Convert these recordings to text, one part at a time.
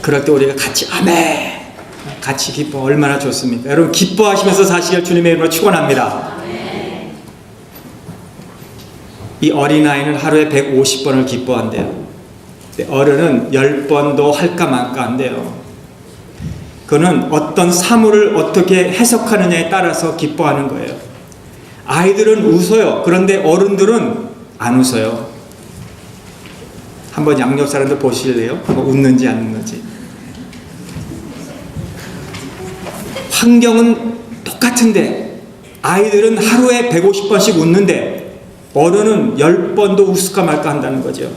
그럴 때 우리가 같이 아멘, 같이 기뻐 얼마나 좋습니까? 여러분 기뻐하시면서 사시길 주님의 이름으로 축원합니다. 이 어린아이는 하루에 150번을 기뻐한대요. 어른은 10번도 할까 말까 한대요. 그는 어떤 사물을 어떻게 해석하느냐에 따라서 기뻐하는 거예요. 아이들은 웃어요. 그런데 어른들은 안 웃어요. 한번 양옆 사람들 보실래요? 한번 웃는지 안 웃는지. 환경은 똑같은데 아이들은 하루에 150번씩 웃는데 어른은 10번도 웃을까 말까 한다는 거죠.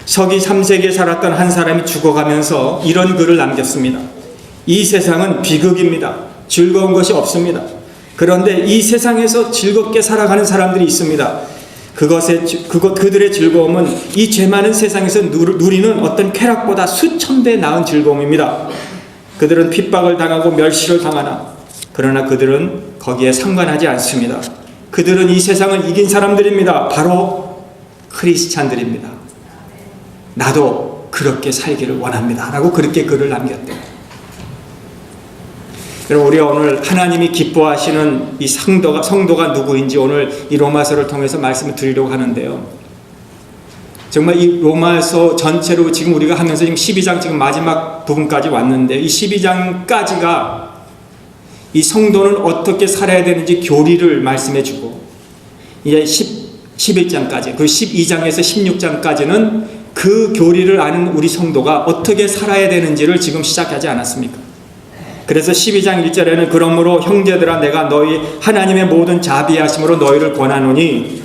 서기 3세기에 살았던 한 사람이 죽어가면서 이런 글을 남겼습니다. 이 세상은 비극입니다. 즐거운 것이 없습니다. 그런데 이 세상에서 즐겁게 살아가는 사람들이 있습니다. 그들의 즐거움은 이 죄 많은 세상에서 누리는 어떤 쾌락보다 수천 배 나은 즐거움입니다. 그들은 핍박을 당하고 멸시를 당하나 그러나 그들은 거기에 상관하지 않습니다. 그들은 이 세상을 이긴 사람들입니다. 바로 크리스찬들입니다. 나도 그렇게 살기를 원합니다. 라고 그렇게 글을 남겼대요. 여러분 우리가 오늘 하나님이 기뻐하시는 이 성도가 누구인지 오늘 이 로마서를 통해서 말씀을 드리려고 하는데요. 정말 이 로마서 전체로 지금 우리가 하면서 지금 12장 지금 마지막 부분까지 왔는데 이 12장까지가 이 성도는 어떻게 살아야 되는지 교리를 말씀해 주고 이제 11장까지 그 12장에서 16장까지는 그 교리를 아는 우리 성도가 어떻게 살아야 되는지를 지금 시작하지 않았습니까? 그래서 12장 1절에는 그러므로 형제들아 내가 너희 하나님의 모든 자비하심으로 너희를 권하노니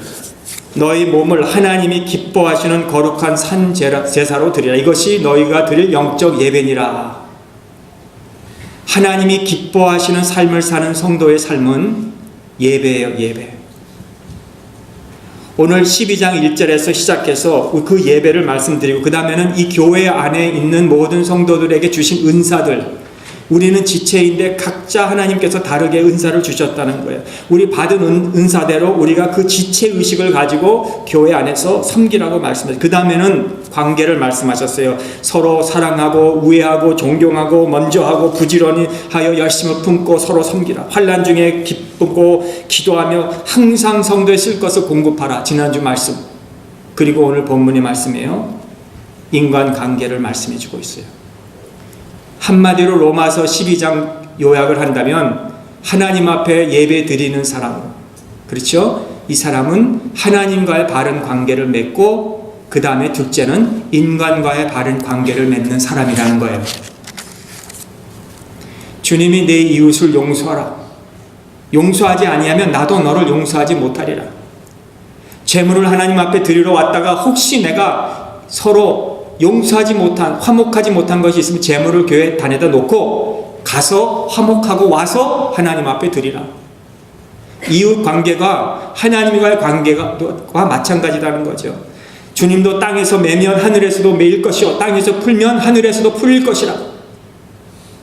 너희 몸을 하나님이 기뻐하시는 거룩한 산 제사로 드리라. 이것이 너희가 드릴 영적 예배니라. 하나님이 기뻐하시는 삶을 사는 성도의 삶은 예배예요. 예배. 오늘 12장 1절에서 시작해서 그 예배를 말씀드리고 그 다음에는 이 교회 안에 있는 모든 성도들에게 주신 은사들, 우리는 지체인데 각자 하나님께서 다르게 은사를 주셨다는 거예요. 우리 받은 은사대로 우리가 그 지체의식을 가지고 교회 안에서 섬기라고 말씀하셨어요. 그 다음에는 관계를 말씀하셨어요. 서로 사랑하고 우애하고 존경하고 먼저하고 부지런히 하여 열심을 품고 서로 섬기라. 환난 중에 기쁘고 기도하며 항상 성도에 쓸 것을 공급하라. 지난주 말씀. 그리고 오늘 본문의 말씀이에요. 인간관계를 말씀해 주고 있어요. 한마디로 로마서 12장 요약을 한다면 하나님 앞에 예배 드리는 사람, 그렇죠? 이 사람은 하나님과의 바른 관계를 맺고 그 다음에 둘째는 인간과의 바른 관계를 맺는 사람이라는 거예요. 주님이 내 이웃을 용서하라. 용서하지 아니하면 나도 너를 용서하지 못하리라. 재물을 하나님 앞에 드리러 왔다가 혹시 내가 서로 용서하지 못한, 화목하지 못한 것이 있으면 재물을 교회 단에다 놓고 가서 화목하고 와서 하나님 앞에 드리라. 이웃 관계가 하나님과의 관계가 마찬가지라는 거죠. 주님도 땅에서 매면 하늘에서도 매일 것이요 땅에서 풀면 하늘에서도 풀릴 것이라.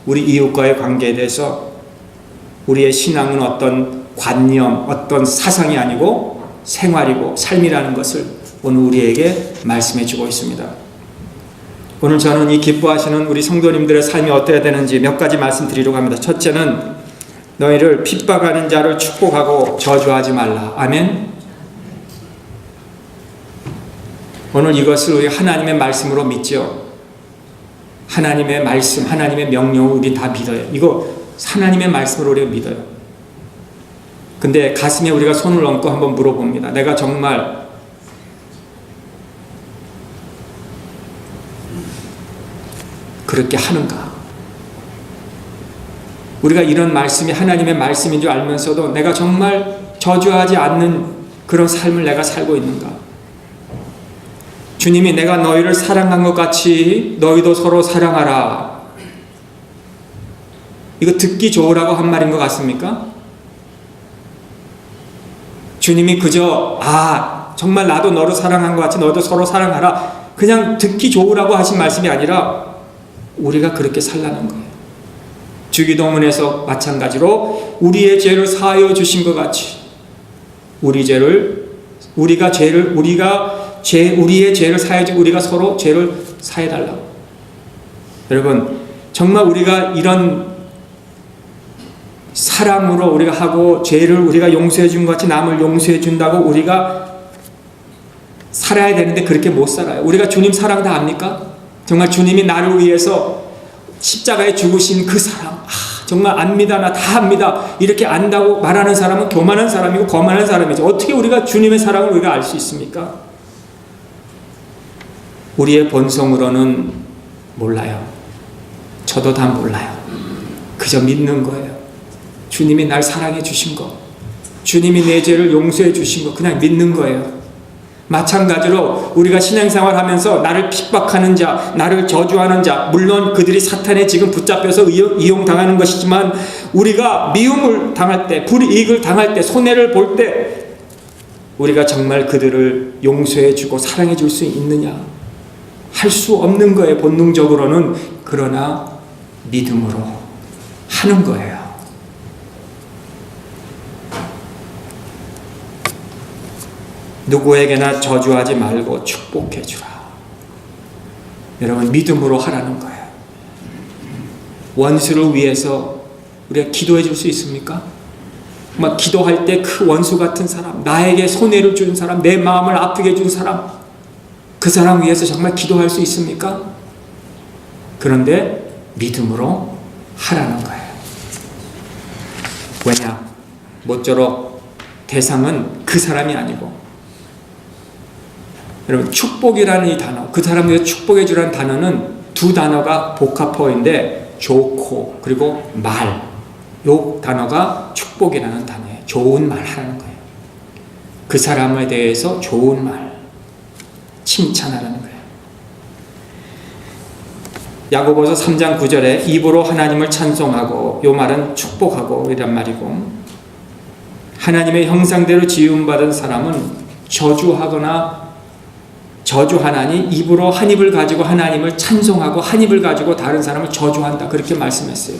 우리 이웃과의 관계에 대해서 우리의 신앙은 어떤 관념, 어떤 사상이 아니고 생활이고 삶이라는 것을 오늘 우리에게 말씀해 주고 있습니다. 오늘 저는 이 기뻐하시는 우리 성도님들의 삶이 어때야 되는지 몇 가지 말씀드리려고 합니다. 첫째는 너희를 핍박하는 자를 축복하고 저주하지 말라. 아멘. 오늘 이것을 우리 하나님의 말씀으로 믿죠. 하나님의 말씀, 하나님의 명령을 우리 다 믿어요. 이거 하나님의 말씀으로 우리가 믿어요. 근데 가슴에 우리가 손을 얹고 한번 물어봅니다. 내가 정말 그렇게 하는가? 우리가 이런 말씀이 하나님의 말씀인 줄 알면서도 내가 정말 저주하지 않는 그런 삶을 내가 살고 있는가? 주님이 내가 너희를 사랑한 것 같이 너희도 서로 사랑하라. 이거 듣기 좋으라고 한 말인 것 같습니까? 주님이 그저 정말 나도 너를 사랑한 것 같이 너희도 서로 사랑하라. 그냥 듣기 좋으라고 하신 말씀이 아니라 우리가 그렇게 살라는 거예요. 주기도문에서 마찬가지로 우리의 죄를 사하여 주신 것 같이 우리의 죄를 사하여 주고 우리가 서로 죄를 사해달라고. 여러분, 정말 우리가 이런 사랑으로 우리가 하고 죄를 우리가 용서해 준 것 같이 남을 용서해 준다고 우리가 살아야 되는데 그렇게 못 살아요. 우리가 주님 사랑 다 압니까? 정말 주님이 나를 위해서 십자가에 죽으신 그 사랑, 정말 압니다. 나 다 압니다. 이렇게 안다고 말하는 사람은 교만한 사람이고 거만한 사람이죠. 어떻게 우리가 주님의 사랑을 우리가 알 수 있습니까? 우리의 본성으로는 몰라요. 저도 다 몰라요. 그저 믿는 거예요. 주님이 날 사랑해 주신 거, 주님이 내 죄를 용서해 주신 거 그냥 믿는 거예요. 마찬가지로 우리가 신앙생활 하면서 나를 핍박하는 자, 나를 저주하는 자, 물론 그들이 사탄에 지금 붙잡혀서 이용당하는 것이지만 우리가 미움을 당할 때, 불이익을 당할 때, 손해를 볼 때 우리가 정말 그들을 용서해 주고 사랑해 줄 수 있느냐? 할 수 없는 거예요. 본능적으로는. 그러나 믿음으로 하는 거예요. 누구에게나 저주하지 말고 축복해 주라. 여러분, 믿음으로 하라는 거예요. 원수를 위해서 우리가 기도해 줄 수 있습니까? 막 기도할 때 그 원수 같은 사람, 나에게 손해를 준 사람, 내 마음을 아프게 준 사람, 그 사람 위해서 정말 기도할 수 있습니까? 그런데 믿음으로 하라는 거예요. 왜냐? 모쪼록 대상은 그 사람이 아니고, 여러분, 축복이라는 이 단어, 그 사람 위해 축복해 주라는 단어는 두 단어가 복합어인데 좋고 그리고 말, 요 단어가 축복이라는 단어예요. 좋은 말 하라는 거예요. 그 사람에 대해서 좋은 말, 칭찬하라는 거예요. 야고보서 3장 9절에 입으로 하나님을 찬송하고, 요 말은 축복하고 이란 말이고, 하나님의 형상대로 지음받은 사람은 저주하나니 입으로 한 입을 가지고 하나님을 찬송하고 한 입을 가지고 다른 사람을 저주한다. 그렇게 말씀했어요.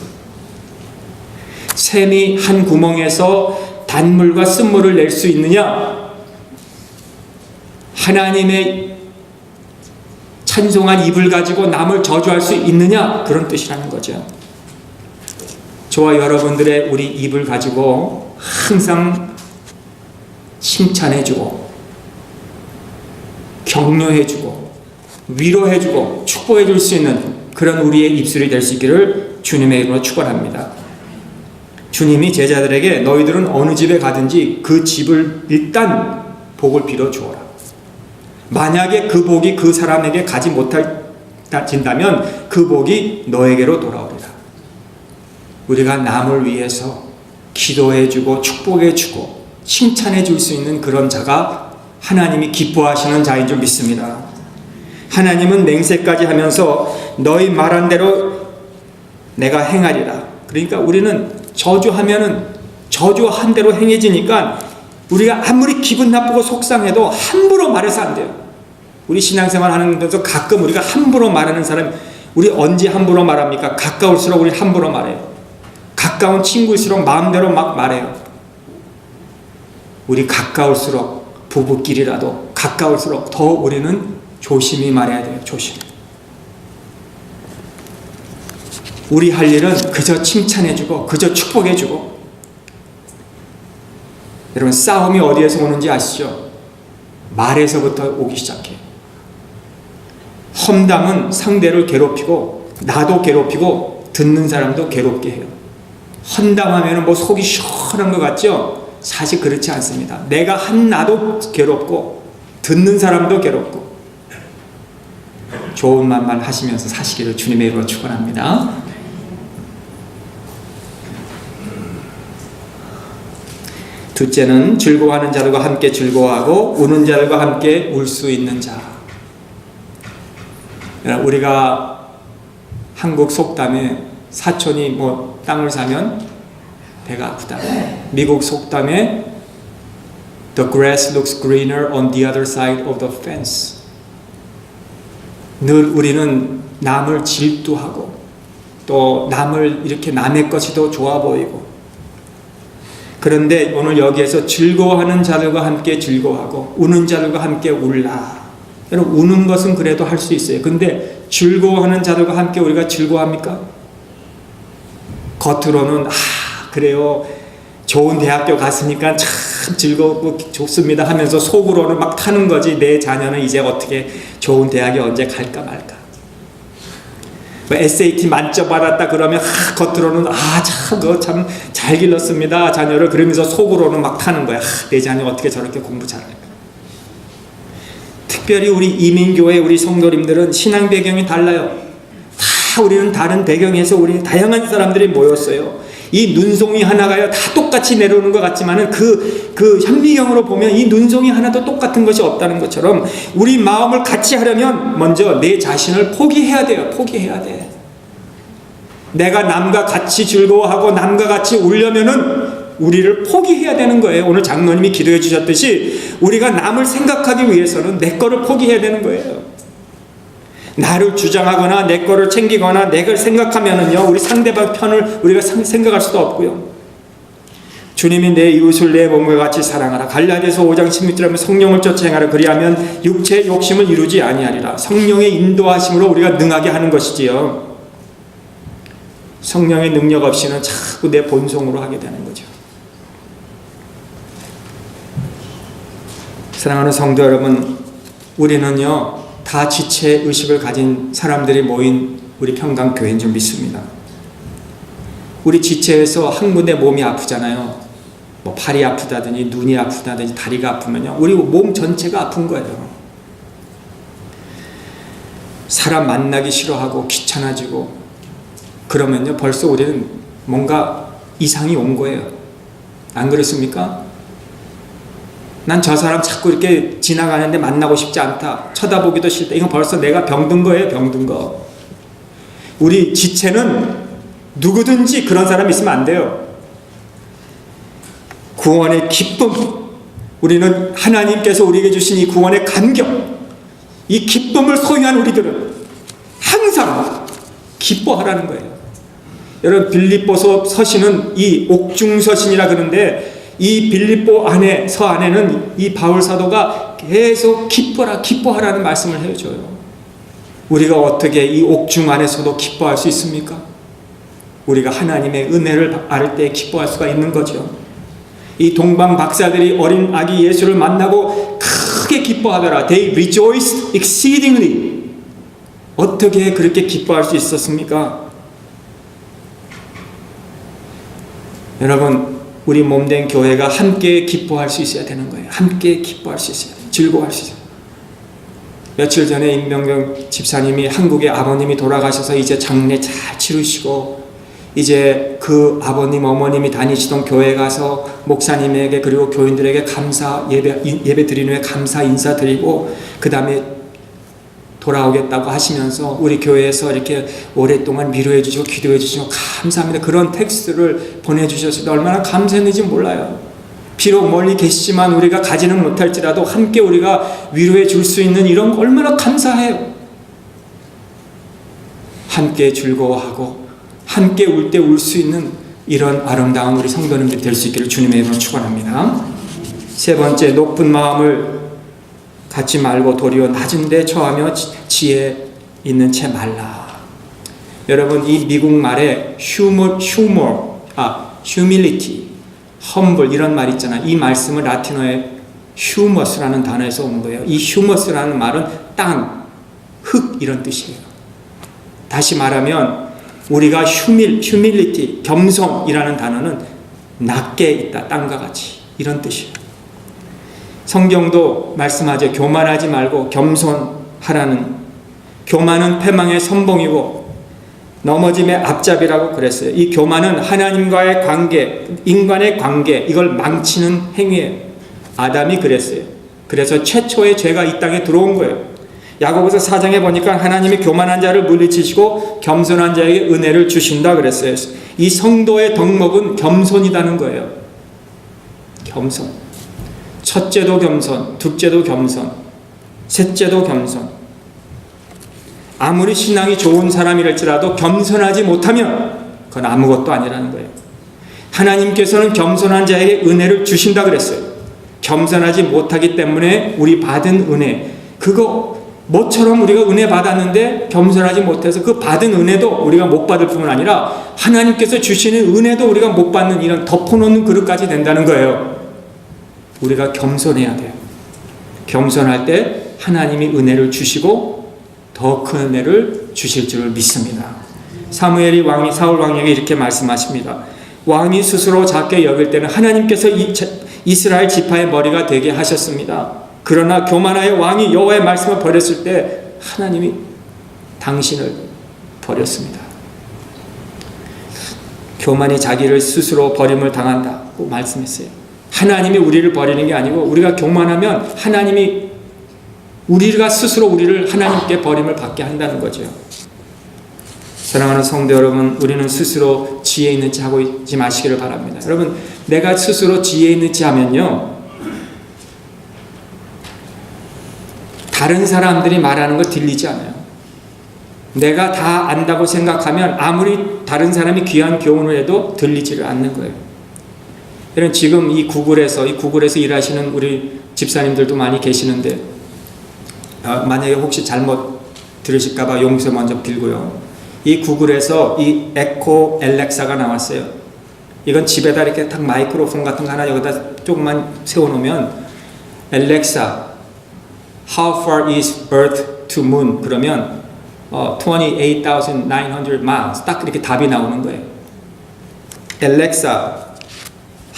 샘이 한 구멍에서 단물과 쓴물을 낼 수 있느냐? 하나님의 찬송한 입을 가지고 남을 저주할 수 있느냐? 그런 뜻이라는 거죠. 저와 여러분들의 우리 입을 가지고 항상 칭찬해주고 격려해주고 위로해주고 축복해줄 수 있는 그런 우리의 입술이 될 수 있기를 주님의 이름으로 축원합니다. 주님이 제자들에게 너희들은 어느 집에 가든지 그 집을 일단 복을 빌어 주어라. 만약에 그 복이 그 사람에게 가지 못한다면 그 복이 너에게로 돌아오리라. 우리가 남을 위해서 기도해주고 축복해주고 칭찬해줄 수 있는 그런 자가 하나님이 기뻐하시는 자인 줄 믿습니다. 하나님은 맹세까지 하면서 너희 말한 대로 내가 행하리라. 그러니까 우리는 저주하면은 저주한 대로 행해지니까 우리가 아무리 기분 나쁘고 속상해도 함부로 말해서 안 돼요. 우리 신앙생활 하는 데서 가끔 우리가 함부로 말하는 사람, 우리 언제 함부로 말합니까? 가까울수록 우리 함부로 말해요. 가까운 친구일수록 마음대로 막 말해요. 우리 가까울수록 부부끼리라도 가까울수록 더 우리는 조심히 말해야 돼요. 조심. 우리 할 일은 그저 칭찬해주고 그저 축복해주고. 여러분, 싸움이 어디에서 오는지 아시죠? 말에서부터 오기 시작해요. 험담은 상대를 괴롭히고 나도 괴롭히고 듣는 사람도 괴롭게 해요. 험담하면 뭐 속이 시원한 것 같죠? 사실 그렇지 않습니다. 내가 한 나도 괴롭고 듣는 사람도 괴롭고. 좋은 말만 하시면서 사시기를 주님의 이름으로 축원합니다. 둘째는 즐거워하는 자들과 함께 즐거워하고 우는 자들과 함께 울 수 있는 자. 우리가 한국 속담에 사촌이 뭐 땅을 사면 배가 아프다. 미국 속담에 The grass looks greener on the other side of the fence. 늘 우리는 남을 질투하고 또 남을 이렇게 남의 것이 더 좋아 보이고, 그런데 오늘 여기에서 즐거워하는 자들과 함께 즐거워하고 우는 자들과 함께 울라. 여러분, 우는 것은 그래도 할 수 있어요. 근데 즐거워하는 자들과 함께 우리가 즐거워합니까? 겉으로는 그래요, 좋은 대학교 갔으니까 참 즐겁고 좋습니다 하면서 속으로는 막 타는 거지, 내 자녀는 이제 어떻게 좋은 대학에 언제 갈까 말까. SAT 만점 받았다 그러면 겉으로는 참 그거 참 잘 길렀습니다 자녀를, 그러면서 속으로는 막 타는 거야. 내 자녀 어떻게 저렇게 공부 잘할까. 특별히 우리 이민교회 우리 성도님들은 신앙 배경이 달라요. 다 우리는 다른 배경에서 우리 다양한 사람들이 모였어요. 이 눈송이 하나가요 다 똑같이 내려오는 것 같지만은 그 현미경으로 보면 이 눈송이 하나도 똑같은 것이 없다는 것처럼 우리 마음을 같이 하려면 먼저 내 자신을 포기해야 돼요. 포기해야 돼. 내가 남과 같이 즐거워하고 남과 같이 울려면은 우리를 포기해야 되는 거예요. 오늘 장로님이 기도해 주셨듯이 우리가 남을 생각하기 위해서는 내 거를 포기해야 되는 거예요. 나를 주장하거나 내 거를 챙기거나 내 걸 생각하면은요, 우리 상대방 편을 우리가 생각할 수도 없고요. 주님이 내 이웃을 내 몸과 같이 사랑하라. 갈라디아서 5장 16절에 하면 성령을 쫓아 행하라. 그리하면 육체의 욕심을 이루지 아니하리라. 성령의 인도하심으로 우리가 능하게 하는 것이지요. 성령의 능력 없이는 자꾸 내 본성으로 하게 되는 거죠. 사랑하는 성도 여러분, 우리는요 다 지체의식을 가진 사람들이 모인 우리 평강교회인 줄 믿습니다. 우리 지체에서 한 군데 몸이 아프잖아요. 뭐 팔이 아프다든지 눈이 아프다든지 다리가 아프면요 우리 몸 전체가 아픈 거예요. 사람 만나기 싫어하고 귀찮아지고 그러면요 벌써 우리는 뭔가 이상이 온 거예요. 안 그렇습니까? 난 저 사람 자꾸 이렇게 지나가는데 만나고 싶지 않다, 쳐다보기도 싫다. 이건 벌써 내가 병든 거예요. 병든 거. 우리 지체는 누구든지 그런 사람 있으면 안 돼요. 구원의 기쁨, 우리는 하나님께서 우리에게 주신 이 구원의 감격, 이 기쁨을 소유한 우리들은 항상 기뻐하라는 거예요. 여러분, 빌립보서 서신은 이 옥중서신이라 그러는데 이 빌립보 안에는 이 바울 사도가 계속 기뻐하라는 말씀을 해줘요. 우리가 어떻게 이 옥중 안에서도 기뻐할 수 있습니까? 우리가 하나님의 은혜를 알을 때 기뻐할 수가 있는 거죠. 이 동방 박사들이 어린 아기 예수를 만나고 크게 기뻐하더라. They rejoiced exceedingly. 어떻게 그렇게 기뻐할 수 있었습니까? 여러분, 우리 몸된 교회가 함께 기뻐할 수 있어야 되는 거예요. 함께 기뻐할 수 있어야 돼요. 즐거워할 수 있어요. 며칠 전에 임명경 집사님이 한국에 아버님이 돌아가셔서 이제 장례 잘 치르시고 이제 그 아버님 어머님이 다니시던 교회 가서 목사님에게 그리고 교인들에게 감사 예배 드린 후에 감사 인사 드리고 그 다음에 돌아오겠다고 하시면서 우리 교회에서 이렇게 오랫동안 위로해 주시고 기도해 주시고 감사합니다. 그런 텍스트를 보내주셨을 때 얼마나 감사했는지 몰라요. 비록 멀리 계시지만 우리가 가지는 못할지라도 함께 우리가 위로해 줄 수 있는 이런 거 얼마나 감사해요. 함께 즐거워하고 함께 울 때 울 수 있는 이런 아름다운 우리 성도님들 될 수 있기를 주님의 이름으로 축원합니다. 세 번째, 높은 마음을 갖지 말고 도리어 낮은 데 처하며 지혜 있는 채 말라. 여러분, 이 미국 말에 humility, humble 이런 말 있잖아요. 이 말씀은 라틴어의 humus라는 단어에서 온 거예요. 이 humus라는 말은 땅, 흙 이런 뜻이에요. 다시 말하면 우리가 humility, 겸손이라는 단어는 낮게 있다, 땅과 같이 이런 뜻이에요. 성경도 말씀하죠. 교만하지 말고 겸손하라는. 교만은 패망의 선봉이고 넘어짐의 앞잡이라고 그랬어요. 이 교만은 하나님과의 관계, 인간의 관계, 이걸 망치는 행위예요. 아담이 그랬어요. 그래서 최초의 죄가 이 땅에 들어온 거예요. 야고보서 4장에 보니까 하나님이 교만한 자를 물리치시고 겸손한 자에게 은혜를 주신다 그랬어요. 이 성도의 덕목은 겸손이라는 거예요. 겸손. 첫째도 겸손, 둘째도 겸손, 셋째도 겸손. 아무리 신앙이 좋은 사람이랄지라도 겸손하지 못하면 그건 아무것도 아니라는 거예요. 하나님께서는 겸손한 자에게 은혜를 주신다 그랬어요. 겸손하지 못하기 때문에 우리 받은 은혜, 그거 모처럼 우리가 은혜 받았는데 겸손하지 못해서 그 받은 은혜도 우리가 못 받을 뿐만 아니라 하나님께서 주시는 은혜도 우리가 못 받는 이런 덮어놓는 그릇까지 된다는 거예요. 우리가 겸손해야 돼요. 겸손할 때 하나님이 은혜를 주시고 더 큰 은혜를 주실 줄을 믿습니다. 사무엘이 사울 왕에게 이렇게 말씀하십니다. 왕이 스스로 작게 여길 때는 하나님께서 이스라엘 지파의 머리가 되게 하셨습니다. 그러나 교만하여 왕이 여호와의 말씀을 버렸을 때 하나님이 당신을 버렸습니다. 교만이 자기를 스스로 버림을 당한다고 말씀했어요. 하나님이 우리를 버리는 게 아니고 우리가 교만하면 하나님이 우리가 스스로 우리를 하나님께 버림을 받게 한다는 거죠. 사랑하는 성도 여러분, 우리는 스스로 지혜 있는 체 하고 있지 마시기를 바랍니다. 여러분, 내가 스스로 지혜 있는 체 하면요, 다른 사람들이 말하는 거 들리지 않아요. 내가 다 안다고 생각하면 아무리 다른 사람이 귀한 교훈을 해도 들리지를 않는 거예요. 여러분, 지금 이 구글에서 일하시는 우리 집사님들도 많이 계시는데, 만약에 혹시 잘못 들으실까봐 용서 먼저 빌고요. 이 구글에서 이 에코 엘렉사가 나왔어요. 이건 집에다 이렇게 딱 마이크로폰 같은 거 하나 여기다 조금만 세워놓으면 엘렉사, How far is Earth to Moon? 그러면 28,900 miles 딱 이렇게 답이 나오는 거예요. Alexa,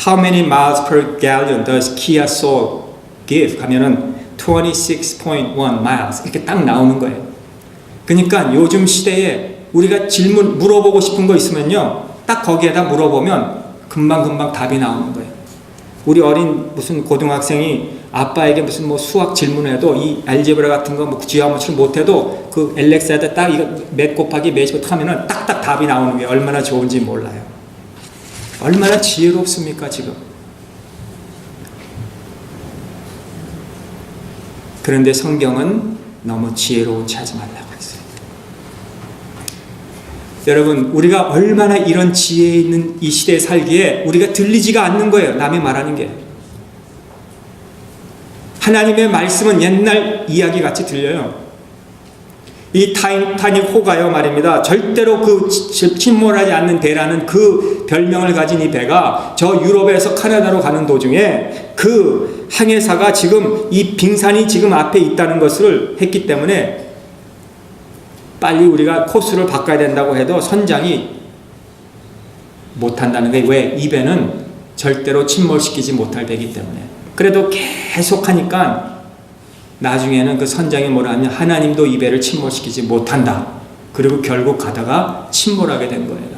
How many miles per gallon does Kia Soul give? 하면은 26.1 miles 이렇게 딱 나오는 거예요. 그러니까 요즘 시대에 우리가 물어보고 싶은 거 있으면요, 딱 거기에다 물어보면 금방 답이 나오는 거예요. 우리 어린 무슨 고등학생이 아빠에게 무슨 뭐 수학 질문해도 이 알제브라 같은 거 뭐 지화모치를 못해도 그 엘렉사에다 딱 이거 몇 곱하기 몇이부터 하면은 딱딱 답이 나오는 게 얼마나 좋은지 몰라요. 얼마나 지혜롭습니까 지금. 그런데 성경은 너무 지혜로운 체 하지 말라고 했어요. 여러분, 우리가 얼마나 이런 지혜 있는 이 시대에 살기에 우리가 들리지가 않는 거예요. 남이 말하는 게. 하나님의 말씀은 옛날 이야기 같이 들려요. 이 타이타닉 호가요 말입니다. 절대로 그 침몰하지 않는 배라는 그 별명을 가진 이 배가 저 유럽에서 카나다로 가는 도중에 그 항해사가 지금 이 빙산이 지금 앞에 있다는 것을 했기 때문에 빨리 우리가 코스를 바꿔야 된다고 해도 선장이 못한다는 게 왜? 이 배는 절대로 침몰시키지 못할 배이기 때문에. 그래도 계속 하니까 나중에는 그 선장이 뭐라 하면 하나님도 이 배를 침몰시키지 못한다. 그리고 결국 가다가 침몰하게 된 거예요.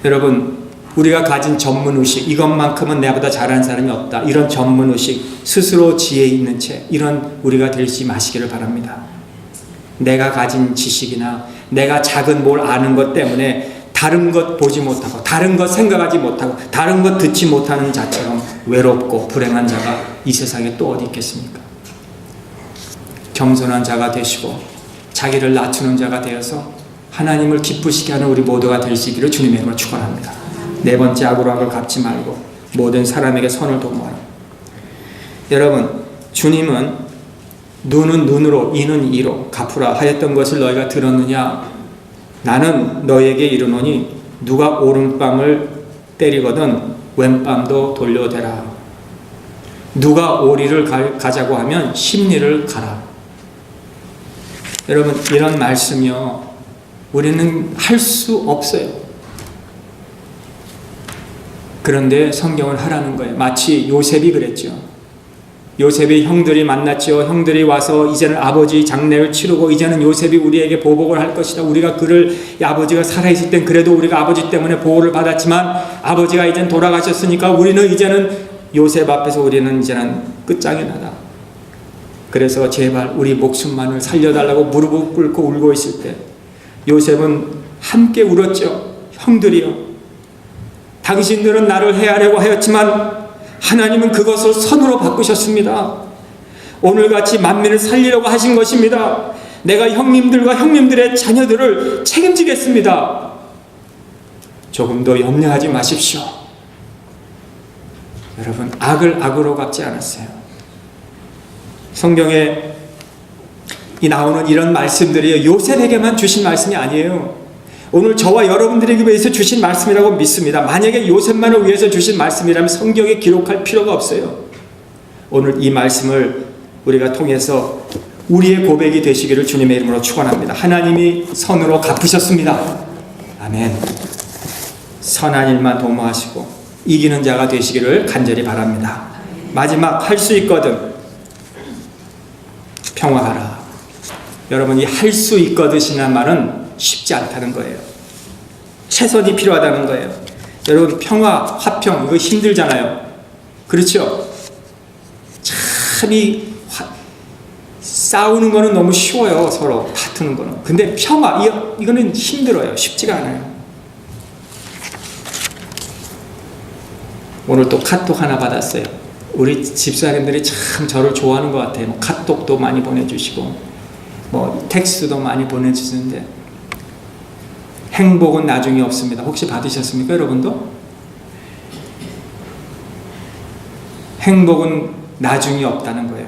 여러분, 우리가 가진 전문의식, 이것만큼은 내보다 잘하는 사람이 없다. 이런 전문의식, 스스로 지혜 있는 채, 이런 우리가 되지 마시기를 바랍니다. 내가 가진 지식이나 내가 작은 뭘 아는 것 때문에 다른 것 보지 못하고 다른 것 생각하지 못하고 다른 것 듣지 못하는 자처럼 외롭고 불행한 자가 이 세상에 또 어디 있겠습니까? 겸손한 자가 되시고 자기를 낮추는 자가 되어서 하나님을 기쁘시게 하는 우리 모두가 될 수 있기를 주님의 이름으로 축원합니다. 네 번째, 악으로 악을 갚지 말고 모든 사람에게 선을 도모하라. 여러분, 주님은 눈은 눈으로 이는 이로 갚으라 하였던 것을 너희가 들었느냐? 나는 너희에게 이르노니 누가 오른뺨을 때리거든 왼뺨도 돌려대라. 누가 오리를 가자고 하면 십리를 가라. 여러분, 이런 말씀이요, 우리는 할 수 없어요. 그런데 성경을 하라는 거예요. 마치 요셉이 그랬죠. 요셉의 형들이 만났죠. 형들이 와서 이제는 아버지 장례를 치르고 이제는 요셉이 우리에게 보복을 할 것이다. 우리가 아버지가 살아있을 땐 그래도 우리가 아버지 때문에 보호를 받았지만 아버지가 이제는 돌아가셨으니까 우리는 이제는 요셉 앞에서 우리는 이제는 끝장이 나다. 그래서 제발 우리 목숨만을 살려달라고 무릎을 꿇고 울고 있을 때 요셉은 함께 울었죠. 형들이요, 당신들은 나를 해하려고 하였지만 하나님은 그것을 선으로 바꾸셨습니다. 오늘같이 만민을 살리려고 하신 것입니다. 내가 형님들과 형님들의 자녀들을 책임지겠습니다. 조금 더 염려하지 마십시오. 여러분, 악을 악으로 갚지 않았어요. 성경에 나오는 이런 말씀들이 요셉에게만 주신 말씀이 아니에요. 오늘 저와 여러분들에게 위해서 주신 말씀이라고 믿습니다. 만약에 요셉만을 위해서 주신 말씀이라면 성경에 기록할 필요가 없어요. 오늘 이 말씀을 우리가 통해서 우리의 고백이 되시기를 주님의 이름으로 축원합니다. 하나님이 선으로 갚으셨습니다. 아멘. 선한 일만 도모하시고 이기는 자가 되시기를 간절히 바랍니다. 마지막 할 수 있거든 평화하라. 여러분, 이 할 수 있거든이라는 말은 쉽지 않다는 거예요. 최선이 필요하다는 거예요. 여러분, 평화, 화평 이거 힘들잖아요. 그렇죠? 참 싸우는 거는 너무 쉬워요. 서로 다투는 거는. 근데 평화 이거는 힘들어요. 쉽지가 않아요. 오늘 또 카톡 하나 받았어요. 우리 집사님들이 참 저를 좋아하는 것 같아요. 뭐 카톡도 많이 보내주시고 뭐 텍스트도 많이 보내주시는데, 행복은 나중에 없습니다. 혹시 받으셨습니까, 여러분도? 행복은 나중에 없다는 거예요.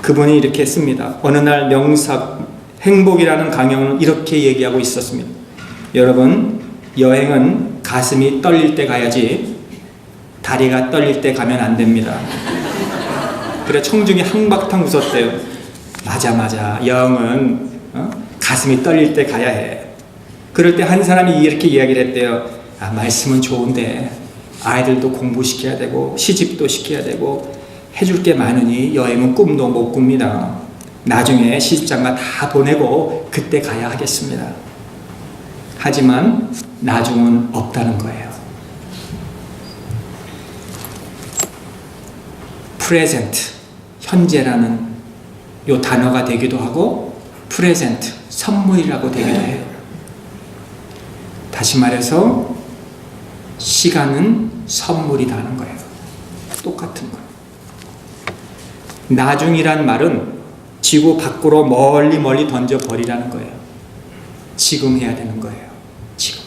그분이 이렇게 씁니다. 어느 날 행복이라는 강연을 이렇게 얘기하고 있었습니다. 여러분, 여행은 가슴이 떨릴 때 가야지 다리가 떨릴 때 가면 안 됩니다. 그래 청중이 한바탕 웃었대요. 맞아. 여행은 가슴이 떨릴 때 가야 해. 그럴 때 한 사람이 이렇게 이야기를 했대요. 말씀은 좋은데 아이들도 공부시켜야 되고 시집도 시켜야 되고 해줄 게 많으니 여행은 꿈도 못 꿉니다. 나중에 시집장가 다 보내고 그때 가야 하겠습니다. 하지만 나중은 없다는 거예요. 프레젠트, 현재라는 요 단어가 되기도 하고 프레젠트, 선물이라고 되기도 해요. 다시 말해서 시간은 선물이라는 거예요. 똑같은 거예요. 나중이란 말은 지구 밖으로 멀리 던져버리라는 거예요. 지금 해야 되는 거예요. 지금.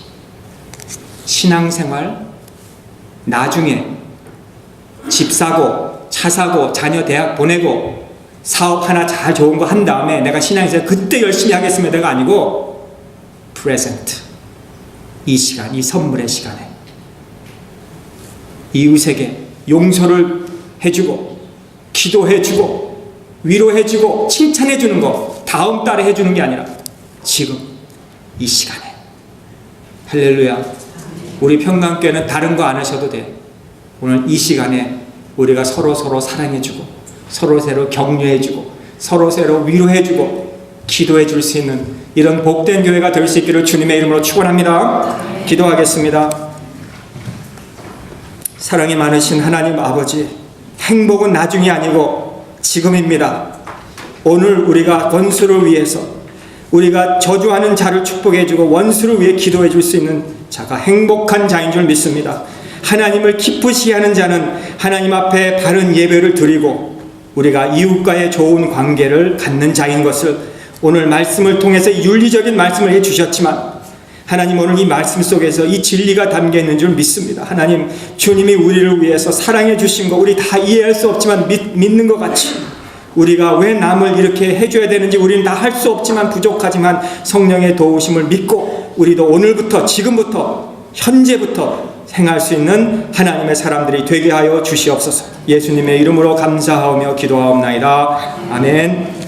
신앙생활, 나중에 집 사고, 차 사고, 자녀 대학 보내고, 사업 하나 잘 좋은 거 한 다음에 내가 신앙생활 그때 열심히 하겠습니다가 아니고, 프레젠트. 이 시간, 이 선물의 시간에 이웃에게 용서를 해주고, 기도해주고, 위로해주고, 칭찬해주는 거 다음 달에 해주는 게 아니라 지금 이 시간에. 할렐루야. 우리 평강교회는 다른 거 안 하셔도 돼. 오늘 이 시간에 우리가 서로 사랑해주고, 서로 격려해주고, 서로 위로해주고, 기도해줄 수 있는 이런 복된 교회가 될 수 있기를 주님의 이름으로 축원합니다. 기도하겠습니다. 사랑이 많으신 하나님 아버지, 행복은 나중이 아니고 지금입니다. 오늘 우리가 원수를 위해서, 우리가 저주하는 자를 축복해주고 원수를 위해 기도해줄 수 있는 자가 행복한 자인 줄 믿습니다. 하나님을 기쁘시게 하는 자는 하나님 앞에 바른 예배를 드리고 우리가 이웃과의 좋은 관계를 갖는 자인 것을 오늘 말씀을 통해서 윤리적인 말씀을 해주셨지만, 하나님 오늘 이 말씀 속에서 이 진리가 담겨있는 줄 믿습니다. 하나님, 주님이 우리를 위해서 사랑해 주신 거 우리 다 이해할 수 없지만 믿는 것 같이, 우리가 왜 남을 이렇게 해줘야 되는지 우리는 다 할 수 없지만 부족하지만 성령의 도우심을 믿고 우리도 오늘부터, 지금부터, 현재부터 행할 수 있는 하나님의 사람들이 되게 하여 주시옵소서. 예수님의 이름으로 감사하며 기도하옵나이다. 아멘.